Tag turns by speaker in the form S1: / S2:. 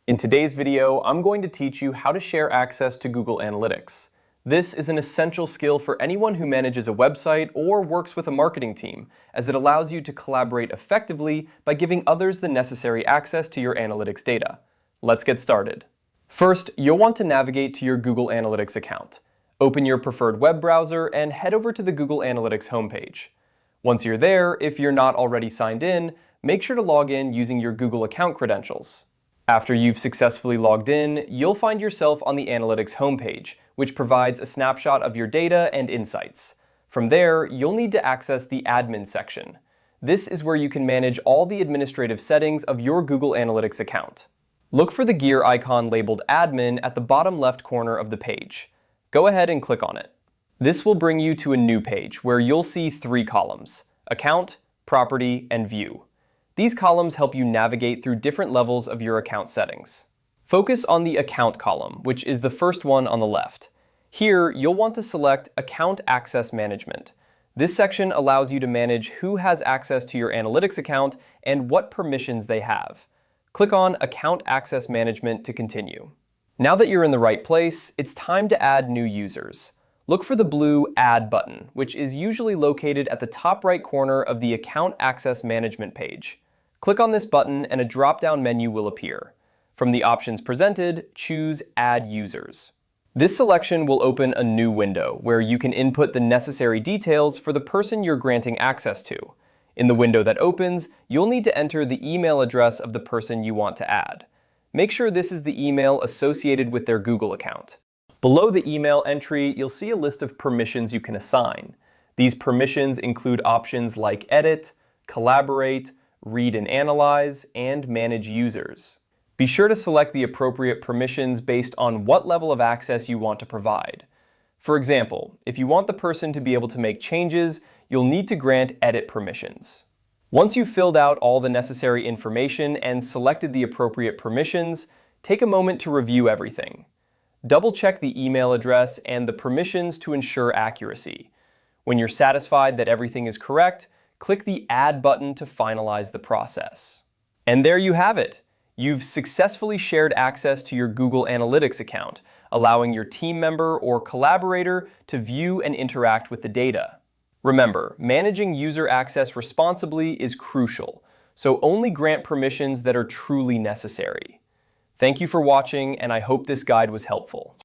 S1: In today's video, I'm going to teach you how to share access to Google Analytics. This is an essential skill for anyone who manages a website or works with a marketing team, as it allows you to collaborate effectively by giving others the necessary access to your analytics data. Let's get started. First, you'll want to navigate to your Google Analytics account. Open your preferred web browser and head over to the Google Analytics homepage. Once you're there, if you're not already signed in, make sure to log in using your Google account credentials. After you've successfully logged in, you'll find yourself on the Analytics homepage, which provides a snapshot of your data and insights. From there, you'll need to access the Admin section. This is where you can manage all the administrative settings of your Google Analytics account. Look for the gear icon labeled Admin at the bottom left corner of the page. Go ahead and click on it. This will bring you to a new page where you'll see 3 columns: Account, Property, and View. These columns help you navigate through different levels of your account settings. Focus on the Account column, which is the first one on the left. Here, you'll want to select Account Access Management. This section allows you to manage who has access to your analytics account and what permissions they have. Click on Account Access Management to continue. Now that you're in the right place, it's time to add new users. Look for the blue Add button, which is usually located at the top right corner of the Account Access Management page. Click on this button and a drop-down menu will appear. From the options presented, choose Add Users. This selection will open a new window where you can input the necessary details for the person you're granting access to. In the window that opens, you'll need to enter the email address of the person you want to add. Make sure this is the email associated with their Google account. Below the email entry, you'll see a list of permissions you can assign. These permissions include options like Edit, Collaborate, Read and Analyze, and Manage Users. Be sure to select the appropriate permissions based on what level of access you want to provide. For example, if you want the person to be able to make changes, you'll need to grant edit permissions. Once you've filled out all the necessary information and selected the appropriate permissions, take a moment to review everything. Double-check the email address and the permissions to ensure accuracy. When you're satisfied that everything is correct, click the Add button to finalize the process. And there you have it. You've successfully shared access to your Google Analytics account, allowing your team member or collaborator to view and interact with the data. Remember, managing user access responsibly is crucial, so only grant permissions that are truly necessary. Thank you for watching, and I hope this guide was helpful.